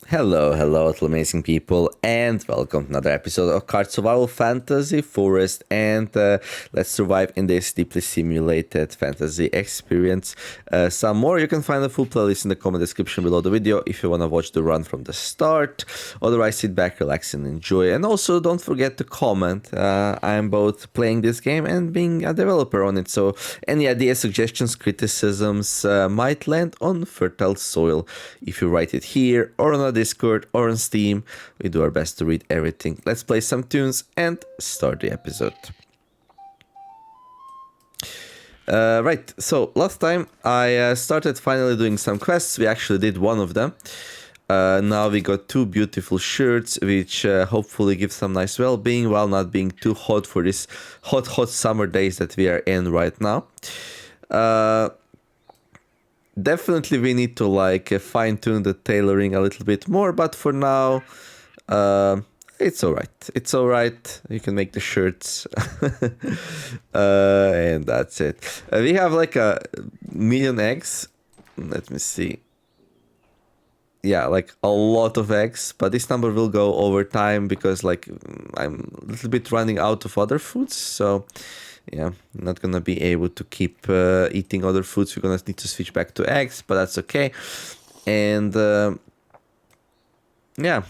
Hello, little amazing people, and welcome to another episode of Card Survival Fantasy Forest. And let's survive in this deeply simulated fantasy experience. Some more, you can find the full playlist in the comment description below the video if you want to watch the run from the start. Otherwise, sit back, relax, and enjoy. And also, don't forget to comment. I'm both playing this game and being a developer on it, so any ideas, suggestions, criticisms might land on fertile soil if you write it here or on a Discord or on Steam. We do our best to read everything. Let's play some tunes and start the episode. Right, so last time I started finally doing some quests. We actually did one of them. Now we got two beautiful shirts, which hopefully give some nice well-being while not being too hot for this hot summer days that we are in right now. Definitely we need to fine-tune the tailoring a little bit more, but for now it's all right. You can make the shirts and that's it. We have like a million eggs. Let me see. Yeah, like a lot of eggs, but this number will go over time because I'm a little bit running out of other foods, so yeah, I'm not gonna be able to keep eating other foods. We're gonna need to switch back to eggs, but that's okay. And yeah,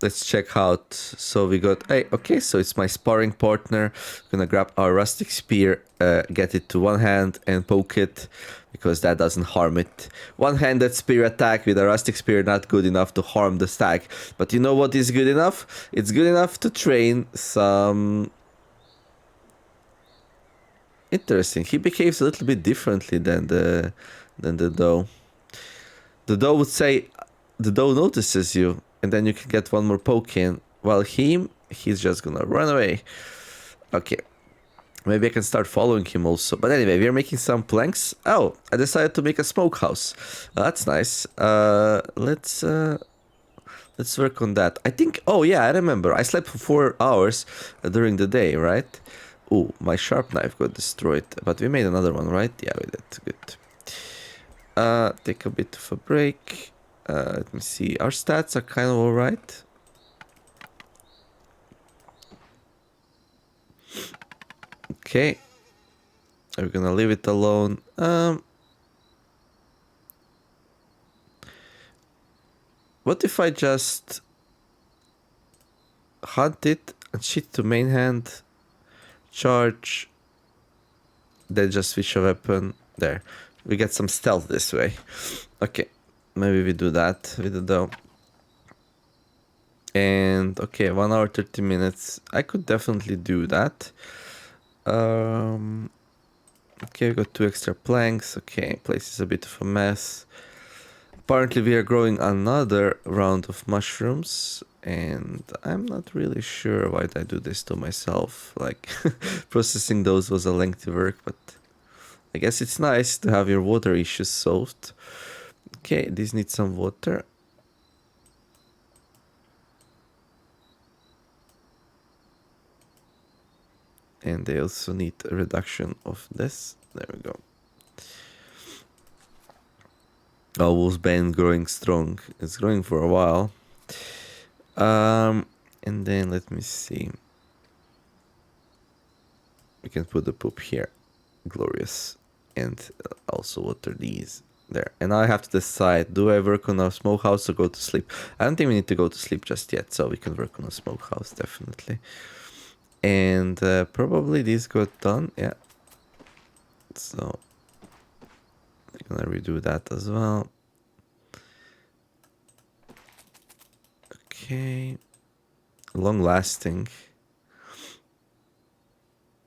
let's check out. So we got, hey, okay, so it's my sparring partner. We're gonna grab our rustic spear, get it to one hand and poke it because that doesn't harm it. One-handed spear attack with a rustic spear, not good enough to harm the stag. But you know what is good enough? It's good enough to train some... Interesting. He behaves a little bit differently than the doe. The doe would say, the doe notices you, and then you can get one more poke in. While he's just gonna run away. Okay. Maybe I can start following him also. But anyway, we're making some planks. Oh, I decided to make a smokehouse. That's nice. Let's work on that. I think, oh yeah, I remember. I slept for 4 hours during the day, right? Oh, my sharp knife got destroyed. But we made another one, right? Yeah, we did. Good. Take a bit of a break. Let me see. Our stats are kind of alright. Okay. We're gonna leave it alone. What if I just hunt it and shift to main hand, charge, then just switch a weapon? There. We get some stealth this way. Okay. Maybe we do that with the doe. And okay, 1 hour 30 minutes. I could definitely do that. Okay, we got 2 extra planks. Okay, place is a bit of a mess. Apparently we are growing another round of mushrooms, and I'm not really sure why I do this to myself. Like, processing those was a lengthy work, but I guess it's nice to have your water issues solved. Okay, these need some water. And they also need a reduction of this. There we go. Oh, Wolfsbane growing strong. It's growing for a while. And then let me see. We can put the poop here. Glorious. And also water these there. And now I have to decide, do I work on a smokehouse or go to sleep? I don't think we need to go to sleep just yet, so we can work on a smokehouse, definitely. And probably this got done, yeah. So I'm gonna redo that as well. Okay. Long lasting.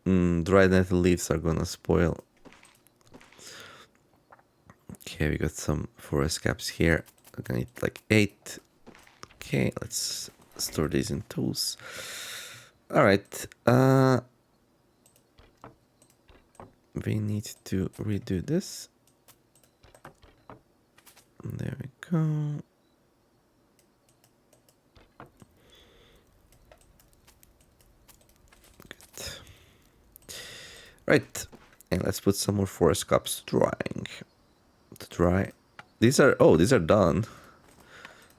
Dried nettle leaves are gonna spoil. Okay, we got some forest caps here. I'm gonna need like 8. Okay, let's store these in tools. Alright. We need to redo this. There we go. Good. Right. And let's put some more forest cups drying. To dry. These are done.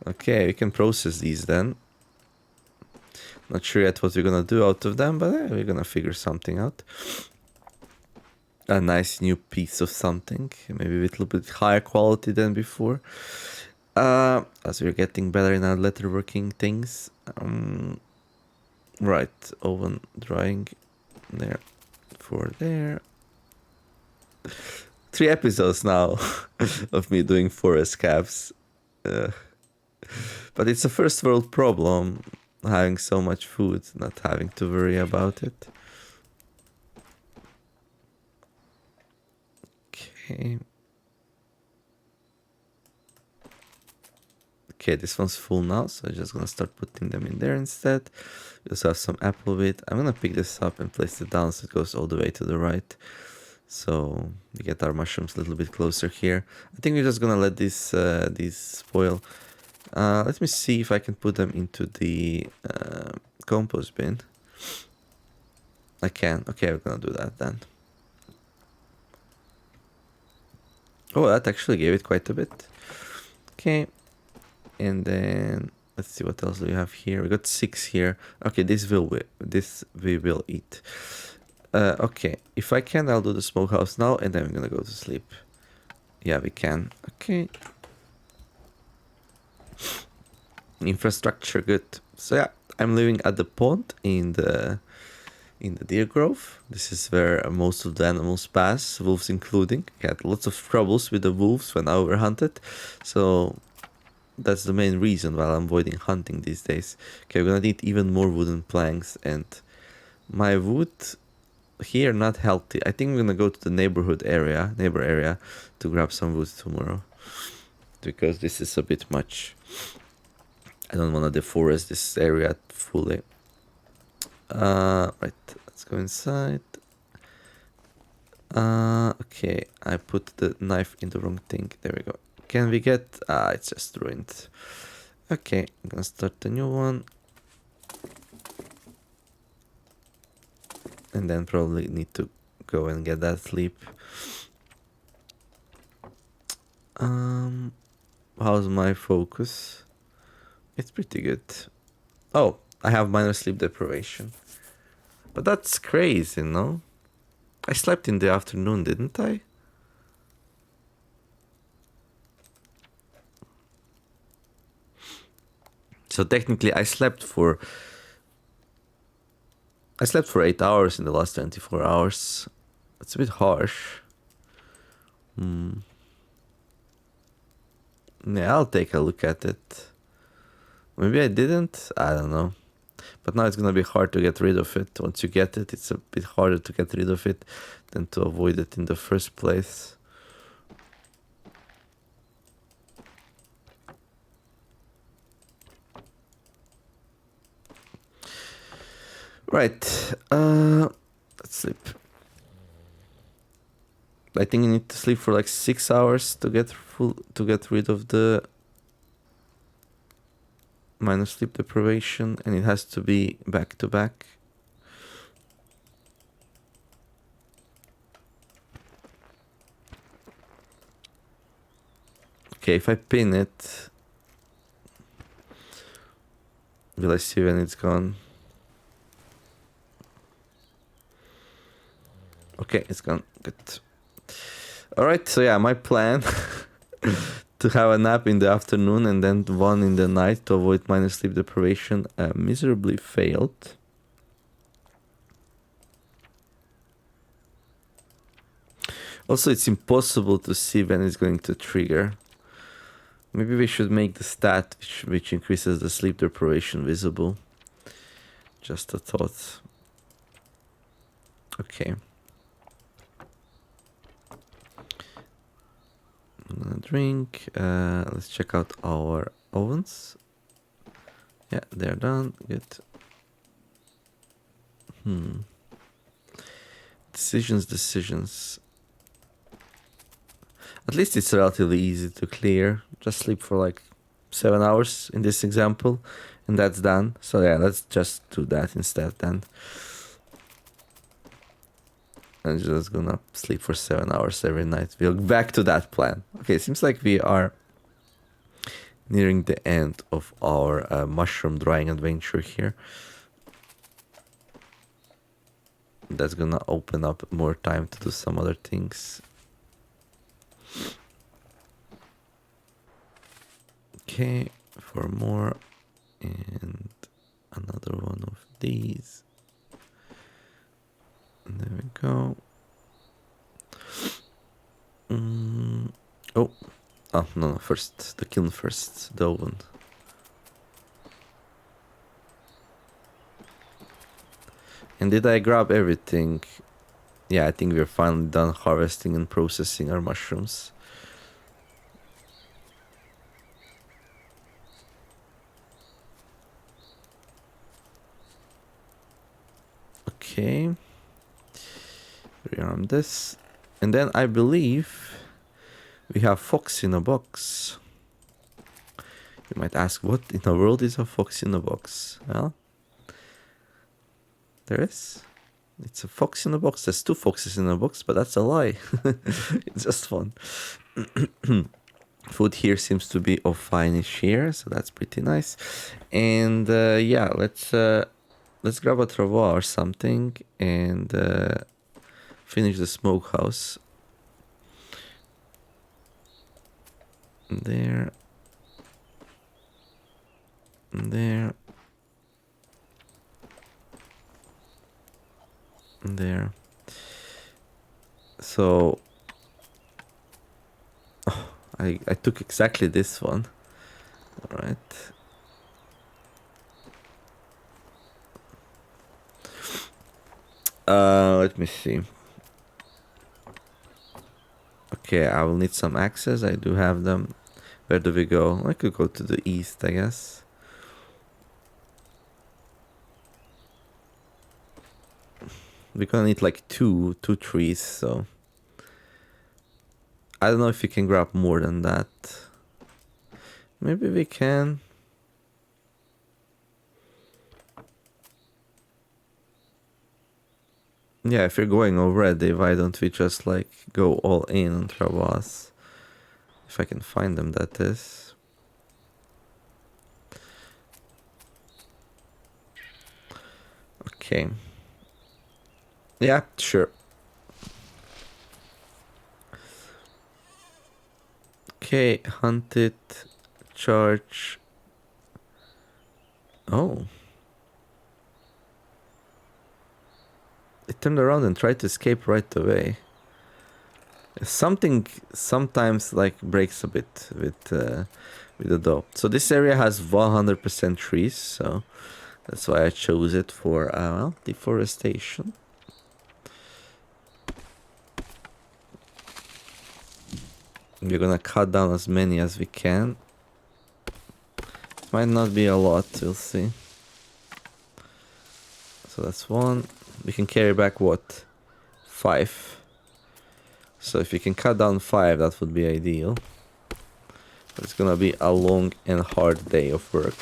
Okay, we can process these then. Not sure yet what we're gonna do out of them, but we're gonna figure something out. A nice new piece of something, maybe a little bit higher quality than before. As we're getting better in our letterworking things. Right, oven drying there, for there. 3 episodes now of me doing forest caps. But it's a first world problem, having so much food, not having to worry about it. Okay. Okay, this one's full now, so I'm just gonna start putting them in there instead. We also have some apple wheat. I'm gonna pick this up and place it down so it goes all the way to the right. So we get our mushrooms a little bit closer here. I think we're just gonna let these spoil. Let me see if I can put them into the compost bin. I can. Okay, we're gonna do that then. Oh, that actually gave it quite a bit. Okay. And then let's see what else do we have here. We got 6 here. Okay, this we will eat. Okay, if I can, I'll do the smokehouse now, and then we're gonna go to sleep. Yeah, we can. Okay. Infrastructure good. So yeah, I'm living at the pond in the deer grove. This is where most of the animals pass, wolves including. I had lots of troubles with the wolves when I were hunted, so that's the main reason why I'm avoiding hunting these days. Okay, we're gonna need even more wooden planks, and my wood here not healthy. I think I'm gonna go to the neighbor area to grab some wood tomorrow, because this is a bit much. I don't want to deforest this area fully. Right, let's go inside. Okay, I put the knife in the wrong thing. There we go. Can we get... it's just ruined. Okay, I'm gonna start a new one. And then probably need to go and get that sleep. How's my focus? It's pretty good. Oh, I have minor sleep deprivation. But that's crazy, no? I slept in the afternoon, didn't I? So technically I slept for 8 hours in the last 24 hours. It's a bit harsh. Yeah, I'll take a look at it. Maybe I didn't. I don't know. But now it's gonna be hard to get rid of it. Once you get it, it's a bit harder to get rid of it than to avoid it in the first place. Right. Let's sleep. I think you need to sleep for like 6 hours to get rid of the minor sleep deprivation, and it has to be back to back. Okay, if I pin it, will I see when it's gone? Okay, it's gone. Good. Alright, so yeah, my plan to have a nap in the afternoon and then one in the night to avoid minor sleep deprivation miserably failed. Also, it's impossible to see when it's going to trigger. Maybe we should make the stat which increases the sleep deprivation visible. Just a thought. Okay. I'm gonna drink. Let's check out our ovens. Yeah, they're done. Good. Decisions. At least it's relatively easy to clear. Just sleep for like 7 hours in this example, and that's done. So yeah, let's just do that instead then. I'm just gonna sleep for 7 hours every night. We'll back to that plan. Okay, seems like we are nearing the end of our mushroom drying adventure here. That's gonna open up more time to do some other things. Okay, 4 more and another one of these. And there we go. Oh, no, first the kiln first, the oven. And did I grab everything? Yeah, I think we're finally done harvesting and processing our mushrooms. Okay. Rearm this. And then I believe we have fox in a box. You might ask, what in the world is a fox in a box? Well, there is. It's a fox in a box. There's 2 foxes in a box, but that's a lie. It's just fun. Food here seems to be of fine-ish here, so that's pretty nice. And yeah, let's grab a travois or something and finish the smokehouse. There. There. There. So I took exactly this one. All right. Let me see. Okay, I will need some axes. I do have them. Where do we go? I could go to the east, I guess. We're gonna need like two trees, so I don't know if we can grab more than that. Maybe we can. Yeah, if you're going already, why don't we just like go all in on travois? If I can find them, that is. Okay. Yeah, sure. Okay, hunt it, charge. Oh. It turned around and tried to escape right away. Something sometimes like breaks a bit with the dough. So this area has 100% trees, so that's why I chose it for well, deforestation. We're gonna cut down as many as we can. Might not be a lot, we'll see. So that's 1. We can carry back what? 5. So if we can cut down 5, that would be ideal. But it's gonna be a long and hard day of work.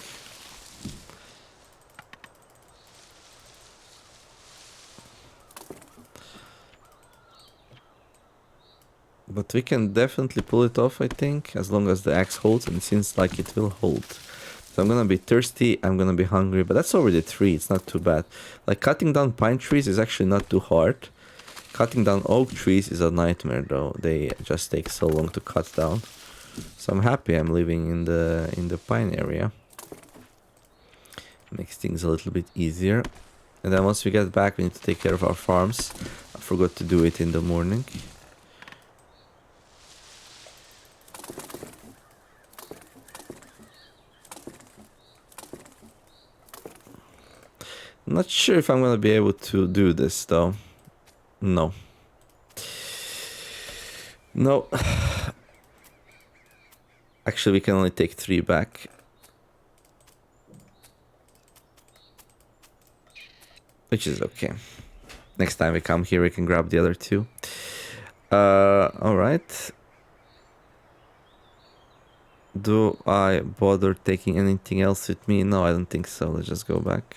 But we can definitely pull it off, I think, as long as the axe holds, and it seems like it will hold. So I'm gonna be thirsty, I'm gonna be hungry, but that's already 3, it's not too bad. Like, cutting down pine trees is actually not too hard. Cutting down oak trees is a nightmare though, they just take so long to cut down. So I'm happy I'm living in the pine area. Makes things a little bit easier. And then once we get back, we need to take care of our farms. I forgot to do it in the morning. I'm not sure if I'm gonna be able to do this though. No. No. Actually, we can only take 3 back. Which is okay. Next time we come here, we can grab the other 2. Alright. Do I bother taking anything else with me? No, I don't think so. Let's just go back.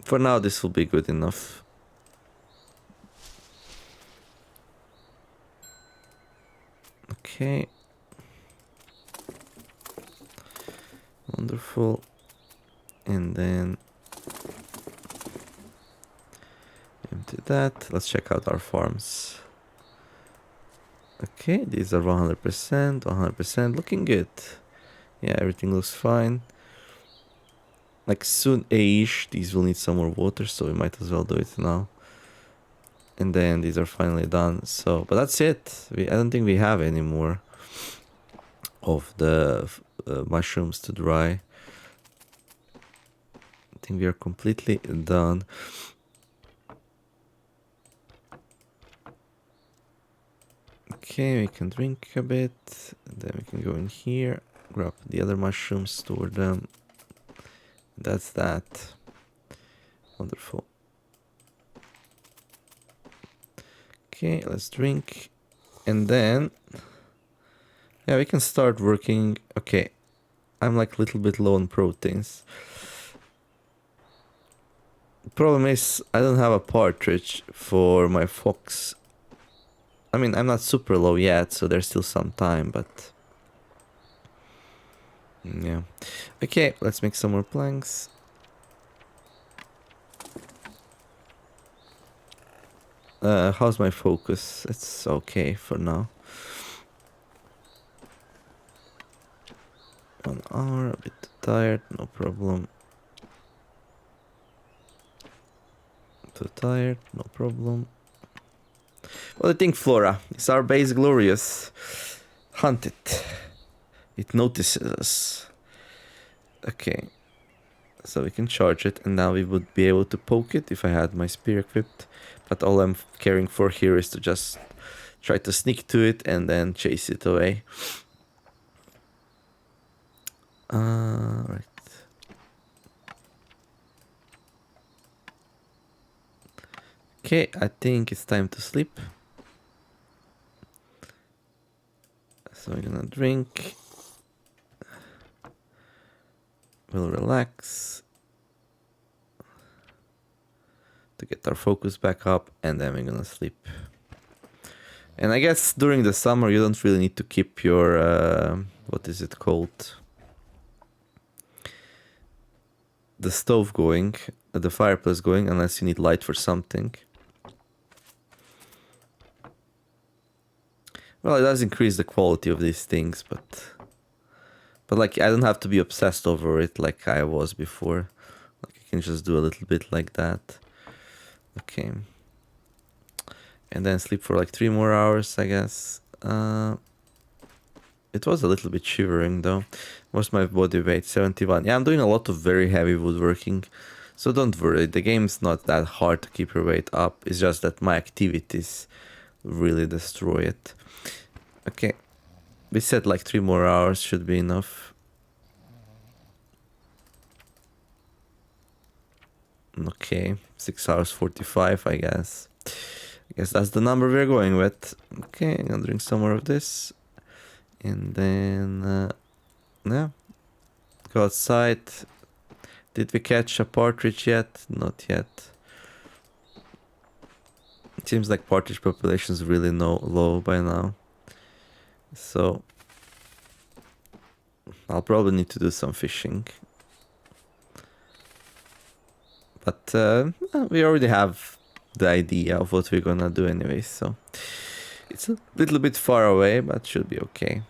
For now, this will be good enough. Okay. Wonderful. And then empty that. Let's check out our farms. Okay, these are 100%, 100%, looking good. Yeah, everything looks fine. Like soon-ish, these will need some more water, so we might as well do it now. And then these are finally done. So, but that's it. I don't think we have any more of the mushrooms to dry. I think we are completely done. Okay, we can drink a bit. Then we can go in here, grab the other mushrooms, store them. That's that. Wonderful. Okay, let's drink. And then, yeah, we can start working. Okay, I'm like a little bit low on proteins. The problem is I don't have a partridge for my fox. I mean, I'm not super low yet, so there's still some time, but yeah. Okay, let's make some more planks. How's my focus? It's okay for now. 1 hour, a bit tired, no problem. Too tired, no problem. What do you think, Flora? Is our base glorious? Hunt it. It notices us. Okay. So we can charge it, and now we would be able to poke it if I had my spear equipped. But all I'm caring for here is to just try to sneak to it and then chase it away. Right. Okay, I think it's time to sleep. So we're gonna drink. We'll relax to get our focus back up, and then we're gonna sleep. And I guess during the summer you don't really need to keep your what is it called? The stove going, the fireplace going, unless you need light for something. Well, it does increase the quality of these things, but like I don't have to be obsessed over it like I was before. Like I can just do a little bit like that. Okay. And then sleep for like 3 more hours, I guess. It was a little bit shivering though. What's my body weight? 71. Yeah, I'm doing a lot of very heavy woodworking. So don't worry, the game's not that hard to keep your weight up. It's just that my activities really destroy it. Okay. We said like 3 more hours should be enough. Okay, 6 hours 45, I guess. I guess that's the number we're going with. Okay, I'm gonna drink some more of this. And then, yeah, go outside. Did we catch a partridge yet? Not yet. It seems like partridge population is really low by now. So, I'll probably need to do some fishing. But we already have the idea of what we're gonna do anyway, so it's a little bit far away, but should be okay.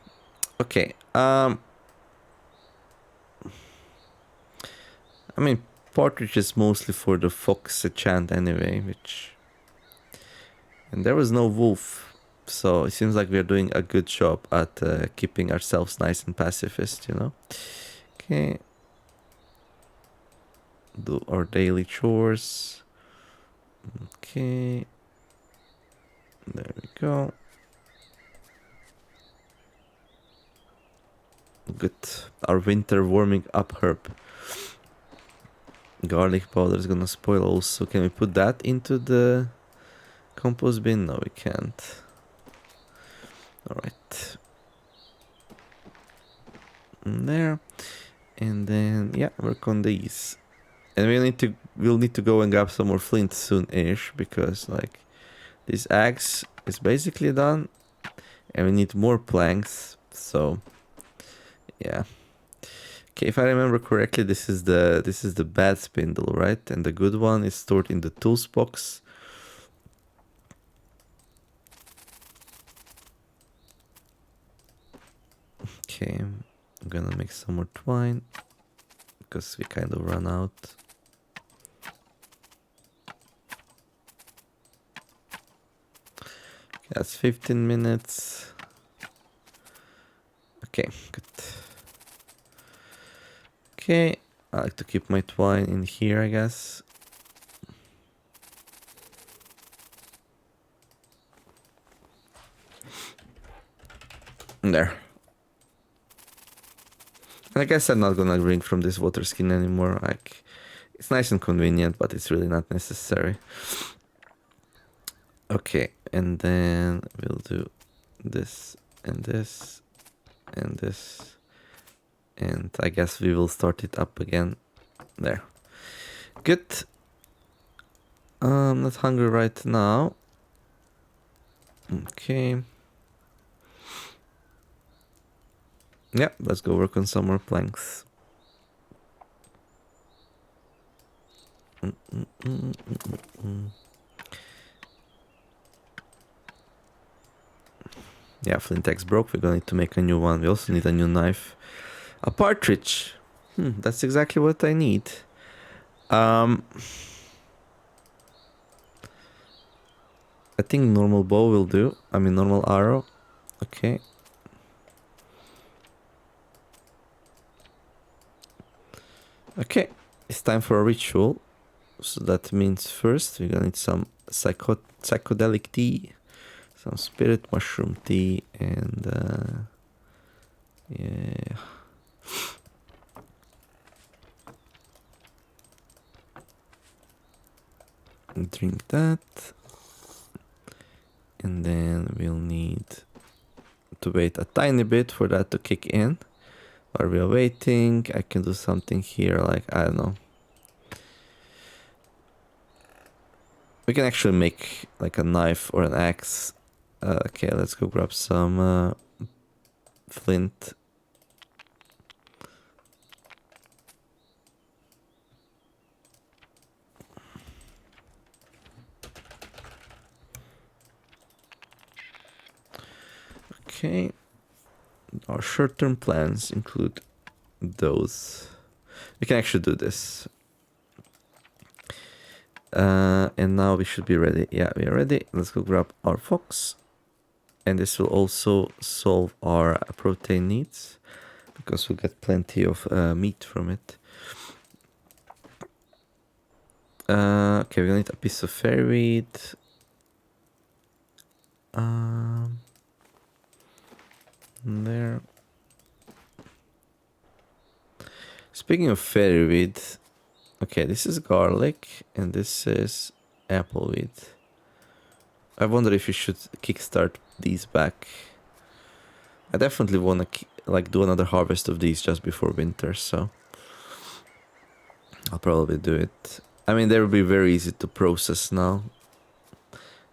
Okay, I mean, partridge is mostly for the fox enchant anyway, and there was no wolf, so it seems like we're doing a good job at keeping ourselves nice and pacifist, you know? Okay. Do our daily chores. Okay. There we go. Good. Our winter warming up herb. Garlic powder is gonna spoil also. Can we put that into the compost bin? No, we can't. Alright. There. And then, yeah, work on these. And we'll need to go and grab some more flint soon-ish, because like this axe is basically done. And we need more planks, so yeah. Okay, if I remember correctly, this is the bad spindle, right? And the good one is stored in the tools box. Okay, I'm gonna make some more twine because we kind of run out. That's 15 minutes. Okay, good. Okay, I like to keep my twine in here, I guess. There. And I guess I'm not gonna drink from this water skin anymore. Like, it's nice and convenient, but it's really not necessary. Okay, and then we'll do this and this and this. And I guess we will start it up again. There. Good. I'm not hungry right now. Okay. Yeah, let's go work on some more planks. Yeah, flint axe broke. We're gonna need to make a new one. We also need a new knife. A partridge. That's exactly what I need. I think normal bow will do. I mean normal arrow. Okay. Okay, it's time for a ritual. So that means first we're gonna need some psychedelic tea, some spirit mushroom tea, and yeah. Drink that. And then we'll need to wait a tiny bit for that to kick in. While we are waiting, I can do something here, like, I don't know. We can actually make like a knife or an axe. Okay, let's go grab some flint. Okay, our short-term plans include those. We can actually do this. And now we should be ready. Yeah, we are ready. Let's go grab our fox. And this will also solve our protein needs, because we'll get plenty of meat from it. Okay, we're gonna need a piece of fairy weed. There. Speaking of fairy weed, okay, this is garlic and this is apple weed. I wonder if you should kickstart these back. I definitely want to like do another harvest of these just before winter, so I'll probably do it. I mean, they will be very easy to process now.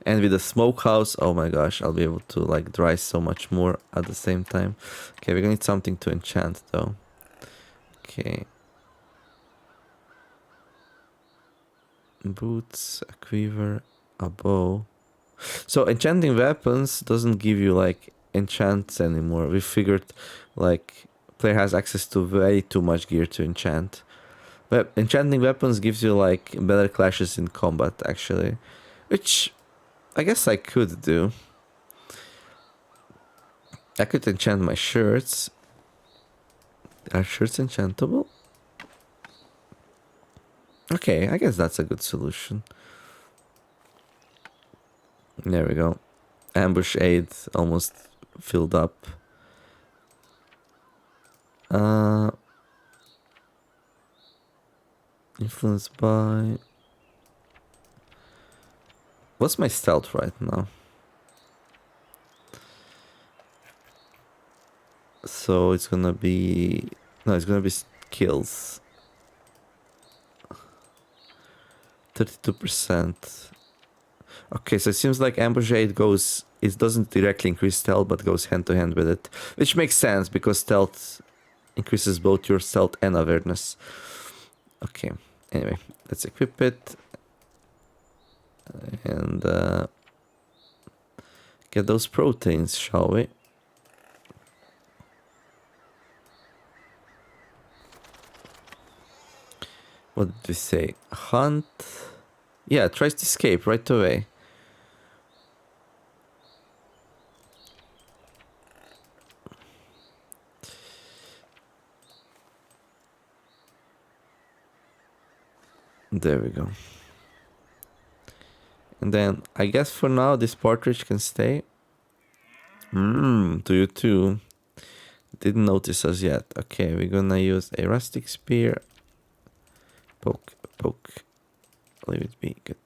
And with the smokehouse, oh my gosh, I'll be able to like dry so much more at the same time. Okay, we're gonna need something to enchant though. Okay. Boots, a quiver, a bow. So enchanting weapons doesn't give you like enchants anymore. We figured like player has access to way too much gear to enchant. But enchanting weapons gives you like better clashes in combat actually, which I guess I could do. I could enchant my shirts. Are shirts enchantable? Okay, I guess that's a good solution. There we go. Ambush aid almost filled up. Influenced by... What's my stealth right now? So it's gonna be... No, it's gonna be skills. 32%. Okay, so it seems like Ambuscade goes... It doesn't directly increase stealth, but goes hand to hand with it. Which makes sense, because stealth increases both your stealth and awareness. Okay, anyway, let's equip it. And get those proteins, shall we? What did we say? Hunt? Yeah, tries to escape right away. There we go. And then, I guess for now, this partridge can stay. Do you too? Didn't notice us yet. Okay, we're gonna use a rustic spear. Poke, poke. Leave it be. Good.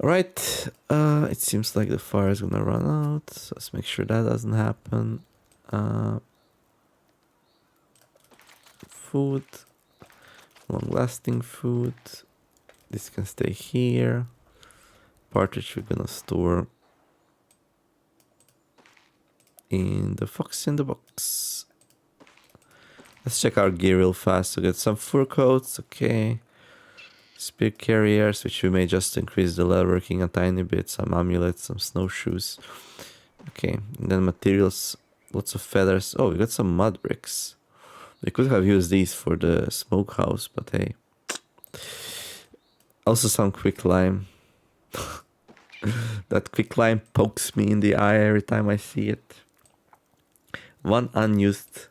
Alright. It seems like the fire is gonna run out. So let's make sure that doesn't happen. Food. Long-lasting food. This can stay here. Partridge we're gonna store in the fox in the box. Let's check our gear real fast to get some fur coats. Okay. Spear carriers, which we may just increase the leatherworking a tiny bit. Some amulets, some snowshoes. Okay. And then materials. Lots of feathers. Oh, we got some mud bricks. We could have used these for the smokehouse, but hey. Also some quicklime. That quicklime pokes me in the eye every time I see it. One unused...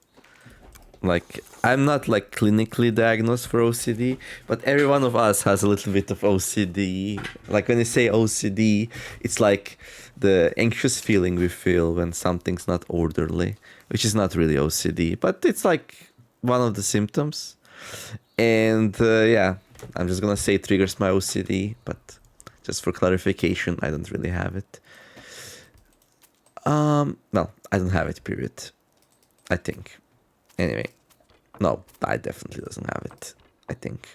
Like, I'm not like clinically diagnosed for OCD, but every one of us has a little bit of OCD. Like when you say OCD, it's like the anxious feeling we feel when something's not orderly, which is not really OCD, but it's like one of the symptoms. And yeah, I'm just gonna say it triggers my OCD, but just for clarification, I don't really have it. No, I don't have it, period. I think. Anyway, no, I definitely doesn't have it, I think.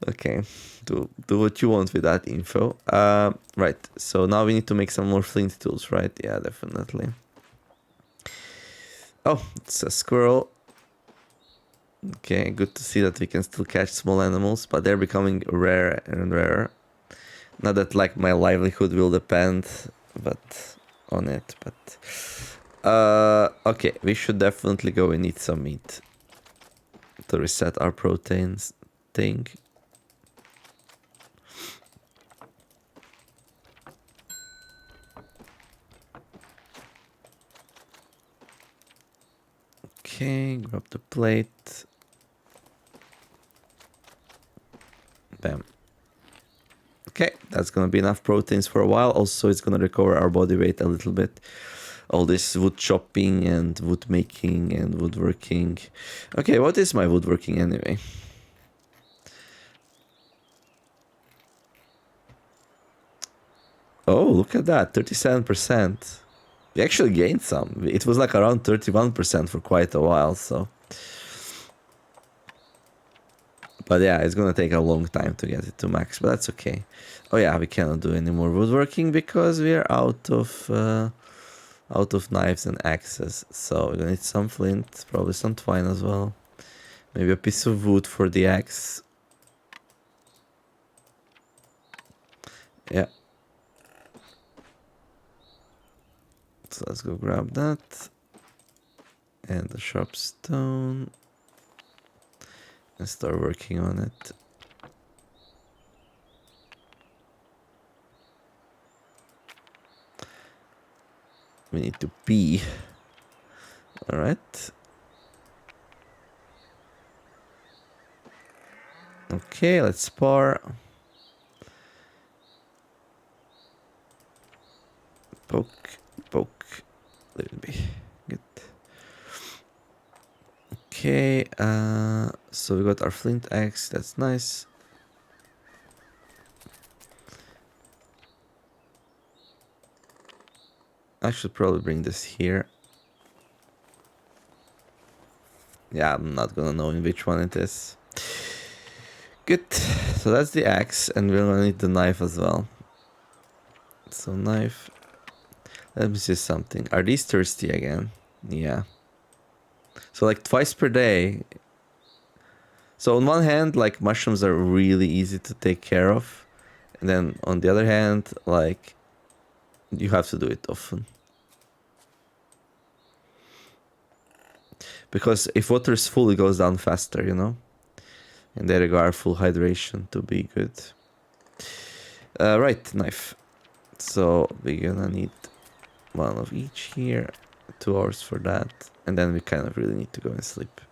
Okay, do what you want with that info. Right, so now we need to make some more flint tools, right? Yeah, definitely. Oh, it's a squirrel. Okay, good to see that we can still catch small animals, but they're becoming rarer and rarer. Not that like my livelihood will depend on it, but okay, we should definitely go and eat some meat to reset our proteins thing. Okay, grab the plate. Bam. Okay, that's gonna be enough proteins for a while. Also, it's gonna recover our body weight a little bit. All this wood chopping and wood making and woodworking. Okay, what is my woodworking anyway? Oh, look at that, 37%. We actually gained some. It was like around 31% for quite a while, so... But yeah, it's gonna take a long time to get it to max, but that's okay. Oh yeah, we cannot do any more woodworking because we are out of knives and axes. So we're gonna need some flint, probably some twine as well. Maybe a piece of wood for the axe. Yeah. So let's go grab that. And the sharp stone. And start working on it. We need to pee. Alright. Okay, let's spar. Poke, poke. Let it be. Good. Okay, so we got our flint axe, that's nice. I should probably bring this here. Yeah, I'm not gonna know in which one it is. Good. So that's the axe, and we're gonna need the knife as well. So knife. Let me see something. Are these thirsty again? Yeah. So like twice per day. So on one hand, like mushrooms are really easy to take care of. And then on the other hand, like you have to do it often. Because if water is full, it goes down faster, you know? And they require full hydration to be good. Right, knife. So we're gonna need one of each here. 2 hours for that. And then we kind of really need to go and sleep.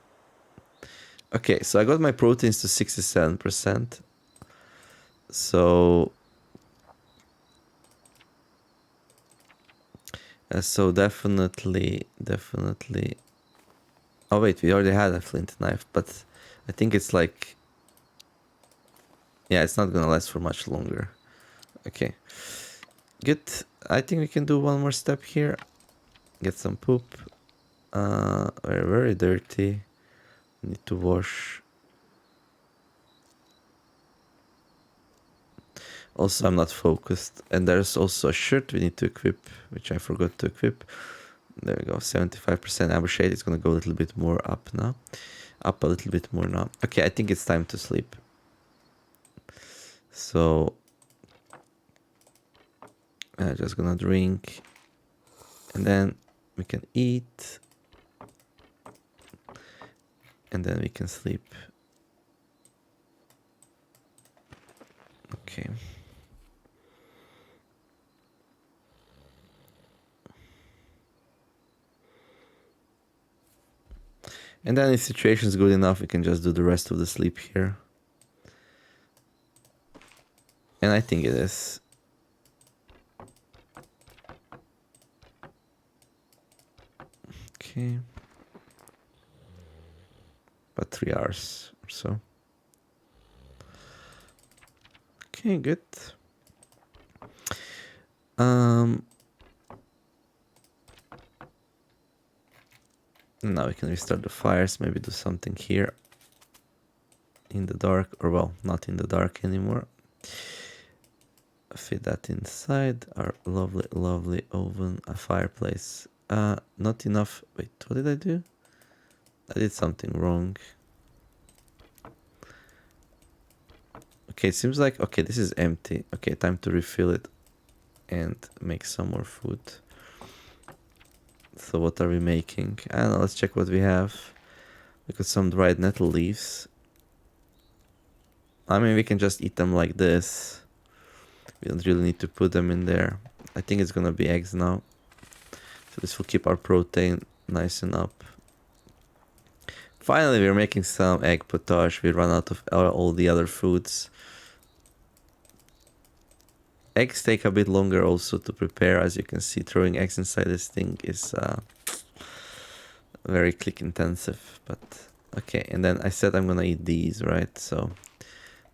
Okay, so I got my proteins to 67%. So... so definitely... Oh wait, we already had a flint knife, but I think it's like... Yeah, it's not gonna last for much longer. Okay. Good. I think we can do one more step here. Get some poop. We're very dirty. Need to wash. Also, I'm not focused. And there's also a shirt we need to equip, which I forgot to equip. There we go. 75% amber shade. It's gonna go a little bit more up now. Up a little bit more now. Okay, I think it's time to sleep. So... I'm just gonna drink. And then we can eat. And then we can sleep. Okay. And then if situation is good enough, we can just do the rest of the sleep here. And I think it is. Okay. About 3 hours or so. Okay, good. Now we can restart the fires, maybe do something here. In the dark, or well, not in the dark anymore. Fit that inside our lovely, lovely oven, a fireplace. Not enough. Wait, what did I do? I did something wrong. Okay, it seems like... Okay, this is empty. Okay, time to refill it and make some more food. So what are we making? I don't know, let's check what we have. We got some dried nettle leaves. I mean, we can just eat them like this. We don't really need to put them in there. I think it's gonna be eggs now. So this will keep our protein nice and up. Finally, we're making some egg potage. We run out of all the other foods. Eggs take a bit longer also to prepare. As you can see, throwing eggs inside this thing is very click intensive. But okay, and then I said I'm gonna eat these, right? So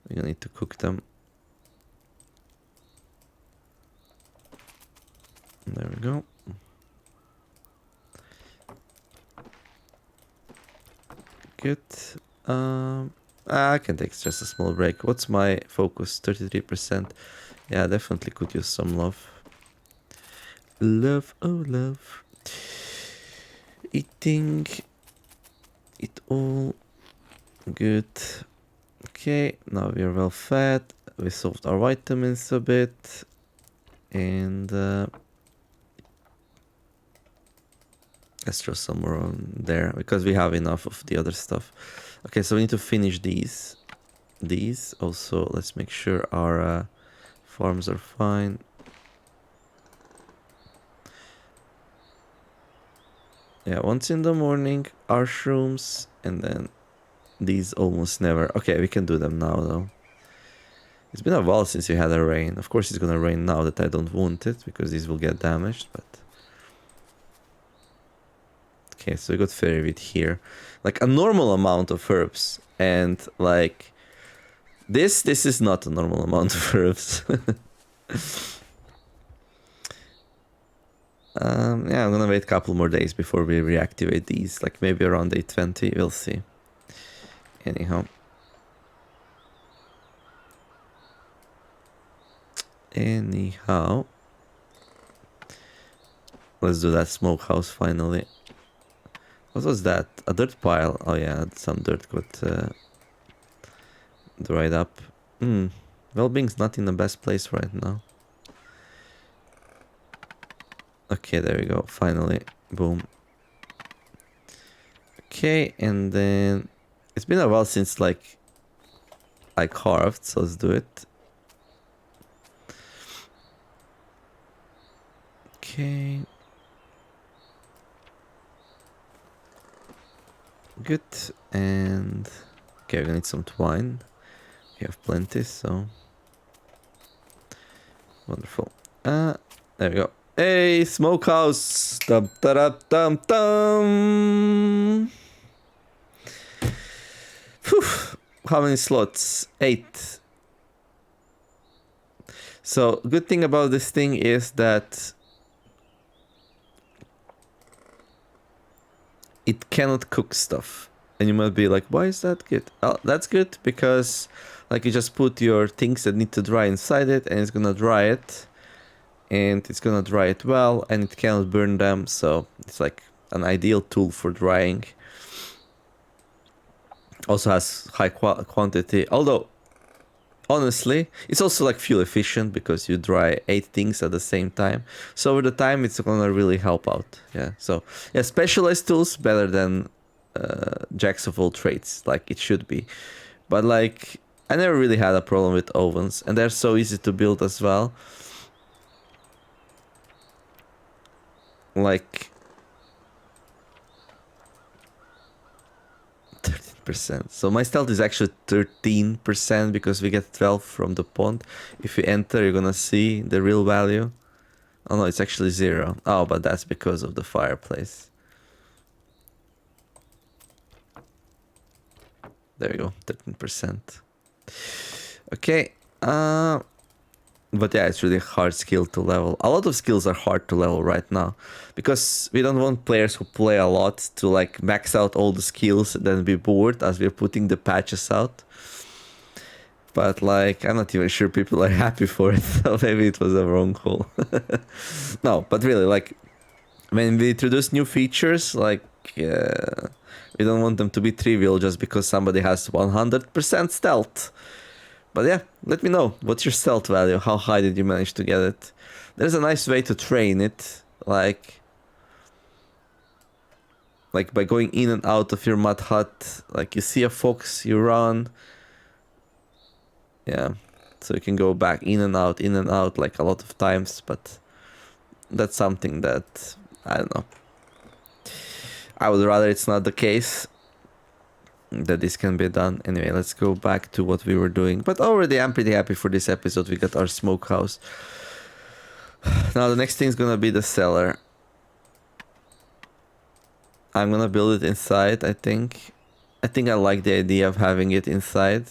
we're gonna need to cook them. There we go. Good. I can take just a small break. What's my focus? 33%. Yeah, definitely could use some love. Love, oh love. Eating it all. Good. Okay, now we are well fed. We solved our vitamins a bit. And let's throw some more on there because we have enough of the other stuff. Okay, so we need to finish these. These also, let's make sure our farms are fine. Yeah, once in the morning, our shrooms, and then these almost never. Okay, we can do them now though. It's been a while since we had a rain. Of course it's gonna rain now that I don't want it because these will get damaged, but... Okay, so we got fairy wheat here. Like a normal amount of herbs. And like... This is not a normal amount of herbs. Yeah, I'm gonna wait a couple more days before we reactivate these. Like maybe around day 20, we'll see. Anyhow. Anyhow, let's do that smokehouse finally. What was that? A dirt pile. Oh yeah, some dirt got dried up. Well-being's not in the best place right now. Okay, there we go. Finally. Boom. Okay, and then it's been a while since like I carved, so let's do it. Okay. Good. And okay, we're gonna need some twine. We have plenty, so wonderful. There we go. Hey, smokehouse! Dum da dum dum. Phew. How many slots? 8. So, good thing about this thing is that it cannot cook stuff. And you might be like, why is that good? Oh, that's good because like you just put your things that need to dry inside it and it's gonna dry it. And it's gonna dry it well and it cannot burn them, so it's like an ideal tool for drying. Also has high quantity, although honestly it's also like fuel efficient because you dry 8 things at the same time, so over the time it's gonna really help out. Yeah, so yeah, specialized tools better than jacks of all trades, like it should be. But like I never really had a problem with ovens, and they're so easy to build as well. Like 13%. So my stealth is actually 13% because we get 12 from the pond. If you enter, you're gonna see the real value. Oh no, it's actually 0. Oh, but that's because of the fireplace. There you go, 13%. Okay, but yeah, it's really hard skill to level. A lot of skills are hard to level right now because we don't want players who play a lot to like max out all the skills and then be bored as we're putting the patches out. But like, I'm not even sure people are happy for it, so maybe it was a wrong call. No, but really, like, when we introduce new features, like, we don't want them to be trivial just because somebody has 100% stealth. But yeah, let me know. What's your stealth value? How high did you manage to get it? There's a nice way to train it, like by going in and out of your mud hut. Like you see a fox, you run. Yeah, so you can go back in and out like a lot of times, but that's something that, I don't know. I would rather it's not the case, that this can be done. Anyway, let's go back to what we were doing. But already I'm pretty happy for this episode. We got our smokehouse. Now the next thing is gonna be the cellar. I'm gonna build it inside, I think. I like the idea of having it inside.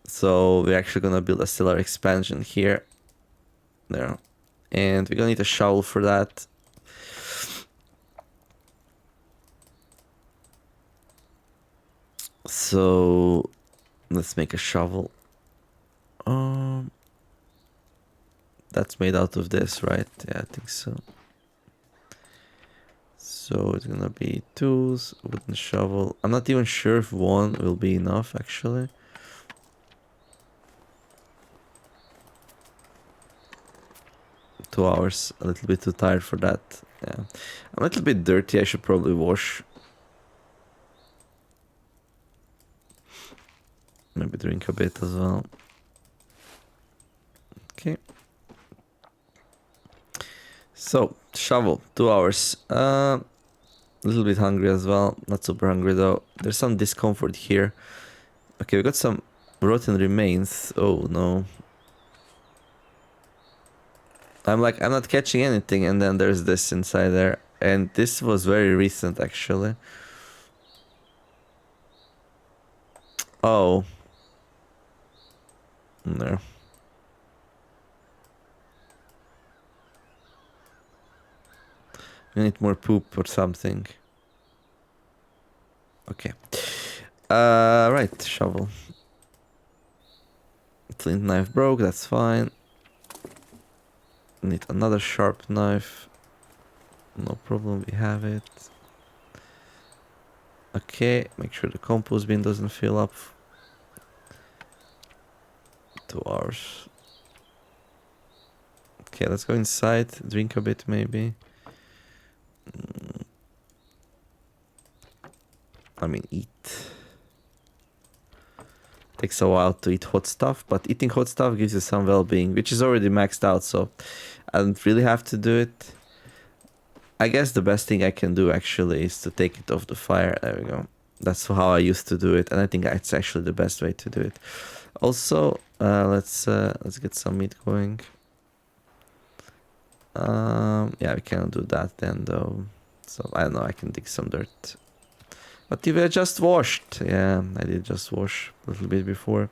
So we're actually gonna build a cellar expansion here. There. And we're gonna need a shovel for that. So let's make a shovel. That's made out of this, right? Yeah, I think so. So it's gonna be tools, wooden shovel. I'm not even sure if 1 will be enough, actually. $2, a little bit too tired for that. Yeah, I'm a little bit dirty. I should probably wash. Maybe drink a bit as well. Okay. So shovel, 2 hours. A little bit hungry as well. Not super hungry though. There's some discomfort here. Okay, we got some rotten remains. Oh no. I'm not catching anything, and then there's this inside there. And this was very recent, actually. Oh. No. I need more poop or something. Okay. Right, shovel. Flint knife broke, that's fine. Need another sharp knife. No problem, we have it. Okay, make sure the compost bin doesn't fill up. 2 hours. Okay, let's go inside, drink a bit maybe. I mean, eat. Takes a while to eat hot stuff, but eating hot stuff gives you some well-being, which is already maxed out, so I don't really have to do it. I guess the best thing I can do actually is to take it off the fire. There we go. That's how I used to do it, and I think it's actually the best way to do it. Also, let's get some meat going. Yeah, we cannot do that then though. So I don't know, I can dig some dirt. But you were just washed. Yeah, I did just wash a little bit before.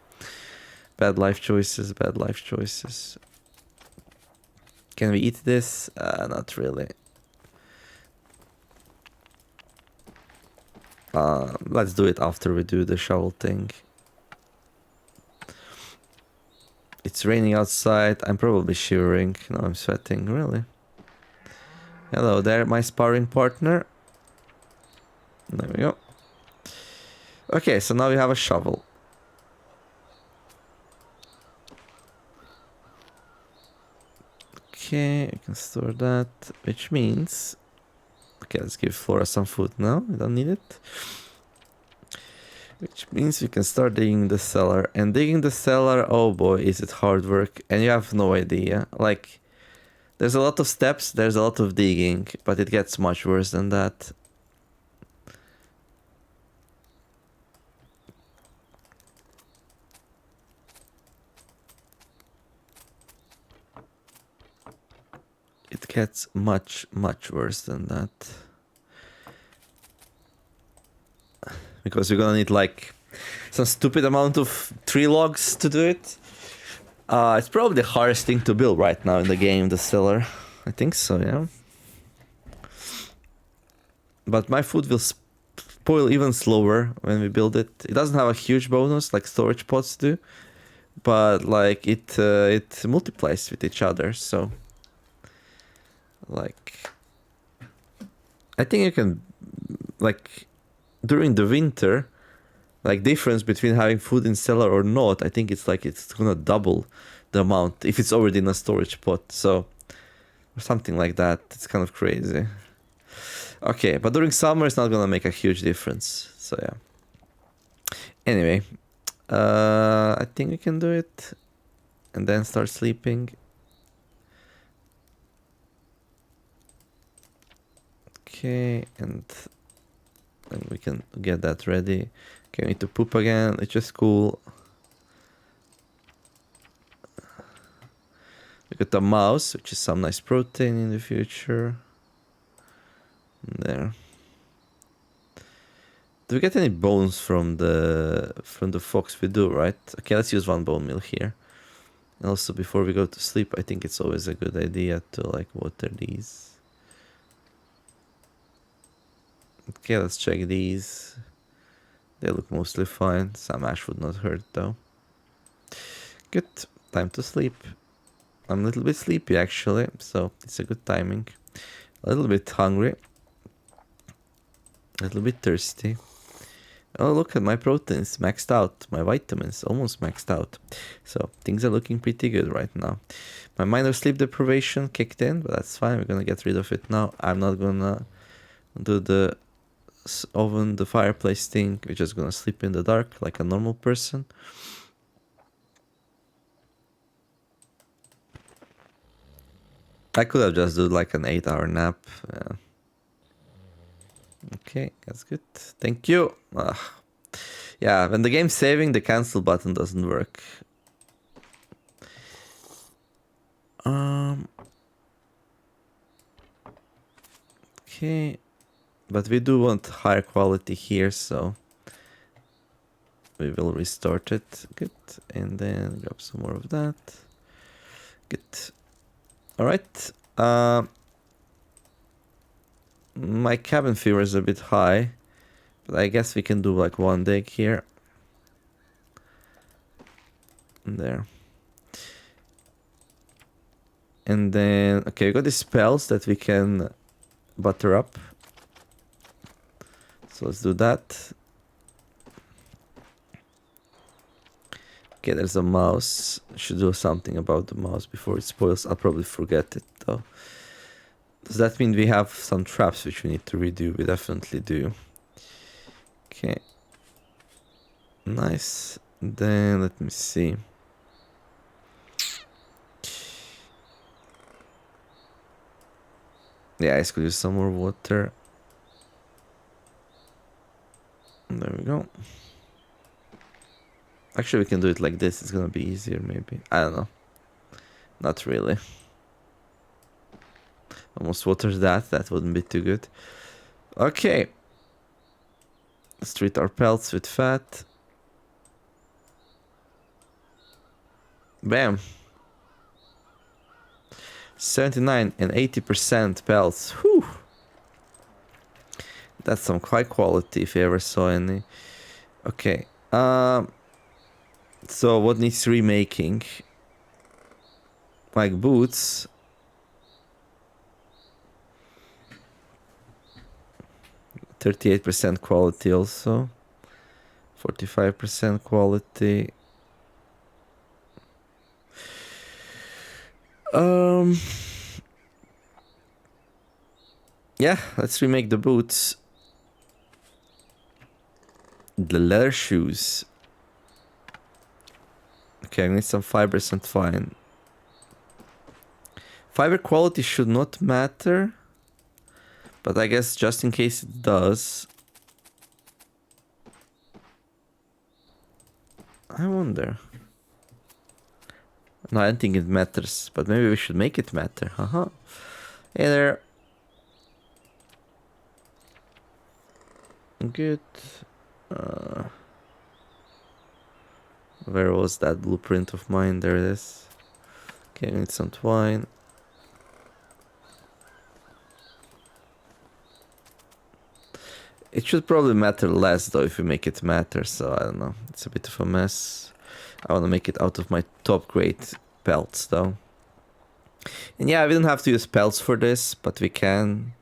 Bad life choices, bad life choices. Can we eat this? Not really. Let's do it after we do the shovel thing. It's raining outside. I'm probably shivering. No, I'm sweating. Really? Hello there, my sparring partner. There we go. Okay, so now we have a shovel. Okay, we can store that, which means... Okay, let's give Flora some food now. We don't need it. Which means we can start digging the cellar. And digging the cellar, oh boy, is it hard work. And you have no idea. Like, there's a lot of steps, there's a lot of digging, but it gets much worse than that. It gets much, much worse than that. Because you're gonna need like some stupid amount of tree logs to do it. It's probably the hardest thing to build right now in the game, the cellar. I think so, yeah. But my food will spoil even slower when we build it. It doesn't have a huge bonus like storage pots do, but like it multiplies with each other. So, like, I think you can, like, during the winter, like difference between having food in cellar or not, I think it's like it's gonna double the amount if it's already in a storage pot. So, or something like that. It's kind of crazy. Okay, but during summer it's not gonna make a huge difference. So yeah. Anyway, I think we can do it, and then start sleeping. Okay, and we can get that ready. Okay, we need to poop again, which is cool. We got a mouse, which is some nice protein in the future. There. Do we get any bones from the fox? We do, right? Okay, let's use one bone meal here. And also, before we go to sleep, I think it's always a good idea to like water these. Okay, let's check these. They look mostly fine. Some ash would not hurt though. Good. Time to sleep. I'm a little bit sleepy actually, so it's a good timing. A little bit hungry. A little bit thirsty. Oh, look at my proteins maxed out. My vitamins almost maxed out. So things are looking pretty good right now. My minor sleep deprivation kicked in, but that's fine. We're gonna get rid of it now. I'm not gonna do the oven, the fireplace thing. We're just gonna sleep in the dark like a normal person. I could have just done like an 8-hour nap. Okay, that's good. Thank you. Yeah, when the game's saving, the cancel button doesn't work. Okay, but we do want higher quality here, so we will restart it. Good, and then grab some more of that. Good. All right. My cabin fever is a bit high, but I guess we can do like one dig here. There. And then, okay, we got these spells that we can butter up. So let's do that. Okay, there's a mouse. Should do something about the mouse before it spoils. I'll probably forget it though. Does that mean we have some traps which we need to redo? We definitely do. Okay. Nice. Then let me see. Yeah, I could use some more water. There we go. Actually, we can do it like this. It's gonna be easier, maybe. I don't know. Not really. Almost water that. That wouldn't be too good. Okay. Let's treat our pelts with fat. Bam. 79 and 80% pelts. Whew. That's some high quality if you ever saw any. Okay. So what needs remaking? Like boots. %38% quality also. 45% quality. Yeah, let's remake the boots. The leather shoes. Okay, I need some fibers and fine. Fiber quality should not matter. But I guess just in case it does. I wonder. No, I don't think it matters. But maybe we should make it matter. Haha. Hey there. Good. Where was that blueprint of mine? There it is. Okay, I need some twine. It should probably matter less though if we make it matter, so I don't know. It's a bit of a mess. I want to make it out of my top grade pelts though. And yeah, we don't have to use pelts for this, but we can.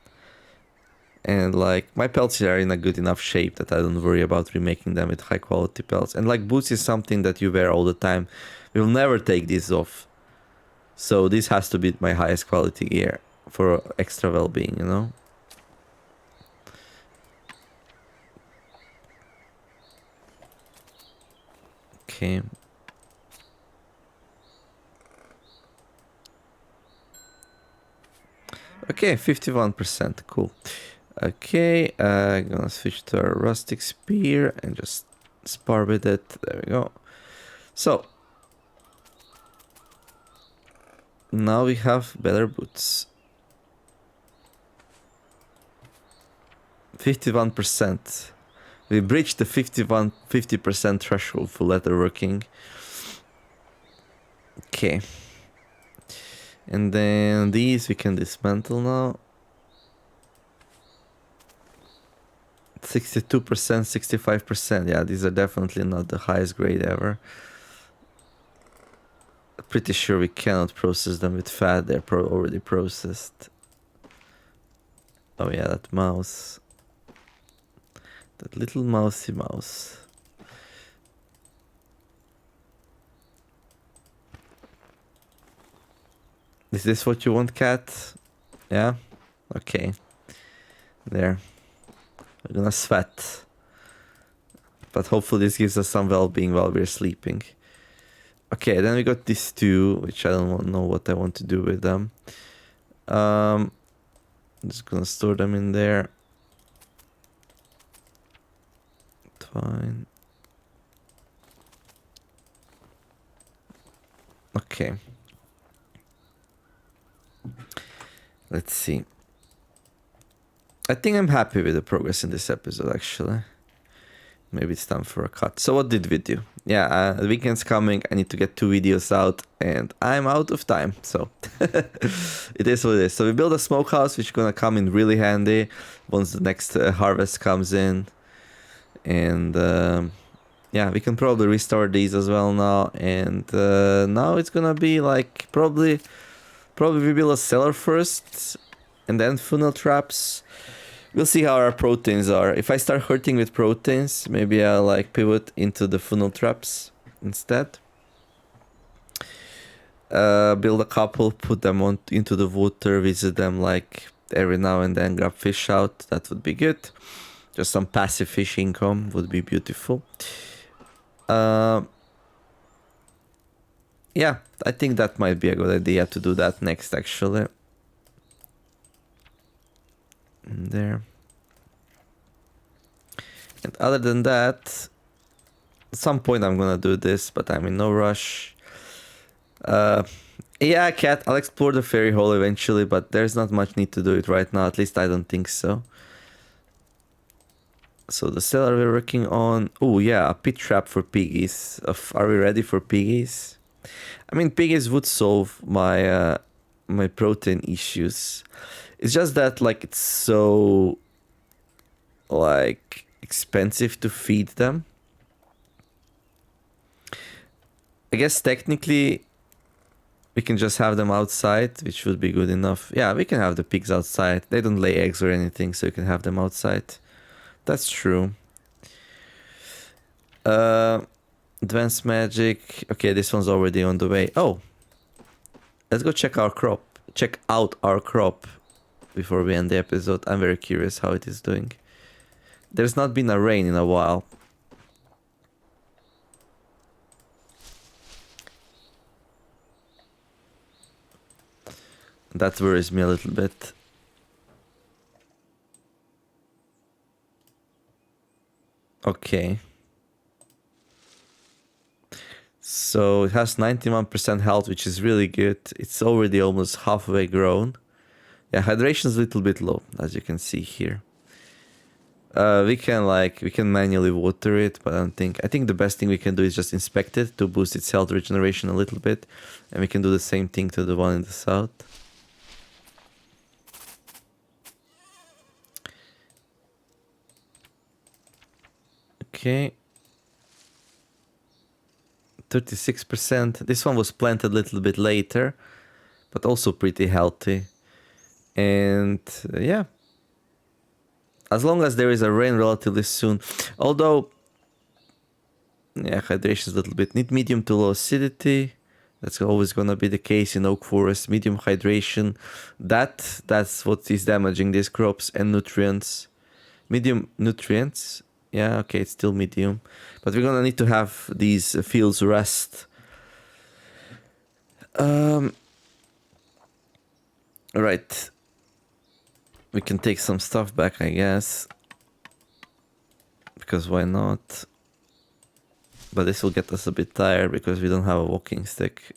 And like, my pelts are in a good enough shape that I don't worry about remaking them with high quality pelts. And like, boots is something that you wear all the time. You'll never take these off. So this has to be my highest quality gear for extra well-being, you know? Okay. Okay, 51%, cool. Okay, I'm gonna switch to a rustic spear and just spar with it. There we go. So now we have better boots. 51%. We breached the 50% threshold for leatherworking. Okay. And then these we can dismantle now. 62%, 65%. Yeah, these are definitely not the highest grade ever. Pretty sure we cannot process them with fat. They're already processed. Oh yeah, that mouse. That little mousy mouse. Is this what you want, cat? Yeah? Okay. There. We're gonna sweat. But hopefully this gives us some well-being while we're sleeping. Okay, then we got these two, which I don't know what I want to do with them. I'm just gonna store them in there. Fine. Okay. Let's see. I think I'm happy with the progress in this episode, actually. Maybe it's time for a cut. So what did we do? Yeah, the weekend's coming. I need to get 2 videos out and I'm out of time. So it is what it is. So we built a smokehouse, which is going to come in really handy once the next harvest comes in. And yeah, we can probably restore these as well now. And now it's going to be like probably Probably we build a cellar first, and then funnel traps. We'll see how our proteins are. If I start hurting with proteins, maybe I'll like pivot into the funnel traps instead. Build a couple, put them on into the water, visit them like every now and then, grab fish out. That would be good. Just some passive fish income would be beautiful. Yeah, I think that might be a good idea to do that next, actually. There. And other than that, at some point I'm gonna do this, but I'm in no rush. Yeah, cat, I'll explore the fairy hole eventually, but there's not much need to do it right now. At least I don't think so. So the cellar we're working on. Oh yeah, a pit trap for piggies. Are we ready for piggies? I mean, piggies would solve my my protein issues. It's just that like it's so like expensive to feed them. I guess technically we can just have them outside, which would be good enough. Yeah, we can have the pigs outside. They don't lay eggs or anything, so you can have them outside. That's true. Advanced magic. Okay, this one's already on the way. Oh, let's go check our crop. Check out our crop before we end the episode. I'm very curious how it is doing. There's not been a rain in a while. That worries me a little bit. Okay. So it has 91% health, which is really good. It's already almost halfway grown. Yeah, hydration is a little bit low, as you can see here. We can manually water it, but I think the best thing we can do is just inspect it to boost its health regeneration a little bit. And we can do the same thing to the one in the south. Okay. 36%. This one was planted a little bit later, but also pretty healthy. And yeah, as long as there is a rain relatively soon. Although, yeah, hydration is a little bit. Need medium to low acidity. That's always gonna be the case in oak forest. Medium hydration. That's what is damaging these crops, and nutrients. Medium nutrients. Yeah, okay, it's still medium. But we're gonna need to have these fields rest. Right. We can take some stuff back, I guess. Because why not? But this will get us a bit tired because we don't have a walking stick.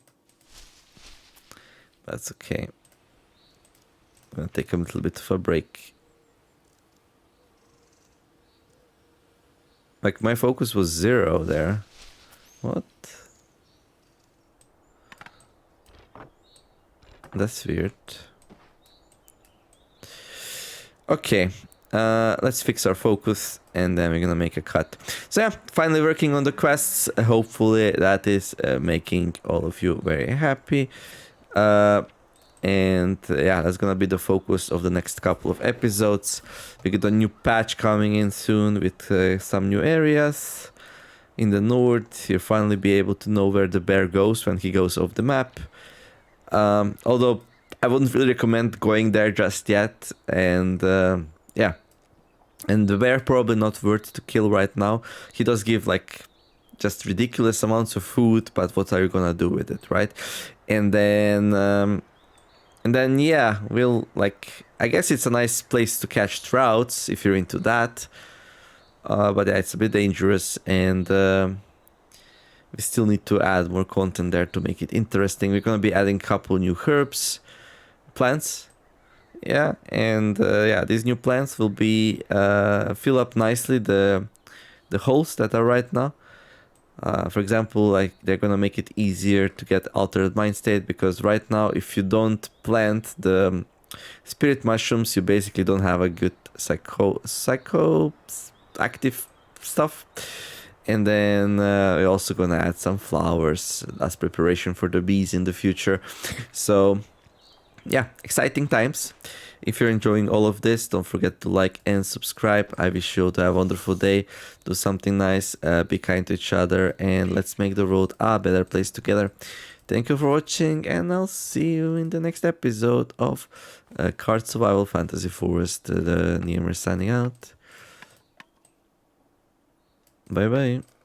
That's okay. I'm gonna take a little bit of a break. Like, my focus was 0 there. What? That's weird. Okay. Let's fix our focus and then we're gonna make a cut. So yeah, finally working on the quests. Hopefully that is making all of you very happy. And yeah, that's gonna be the focus of the next couple of episodes. We got a new patch coming in soon with some new areas. In the north, you'll finally be able to know where the bear goes when he goes off the map. Although I wouldn't really recommend going there just yet. And yeah, and the bear probably not worth to kill right now. He does give like just ridiculous amounts of food, but what are you gonna do with it, right? And then yeah, we'll like, I guess it's a nice place to catch trouts if you're into that. But yeah, it's a bit dangerous, and we still need to add more content there to make it interesting. We're gonna be adding a couple new herbs, plants, yeah, and yeah, these new plants will be fill up nicely the holes that are right now. For example, like they're gonna make it easier to get altered mind state, because right now if you don't plant the spirit mushrooms, you basically don't have a good psycho active stuff. And then we're also gonna add some flowers as preparation for the bees in the future. So yeah, exciting times. If you're enjoying all of this, don't forget to like and subscribe. I wish you to have a wonderful day. Do something nice, be kind to each other, and let's make the world a better place together. Thank you for watching, and I'll see you in the next episode of Card Survival Fantasy Forest. The Niemer signing out. Bye bye.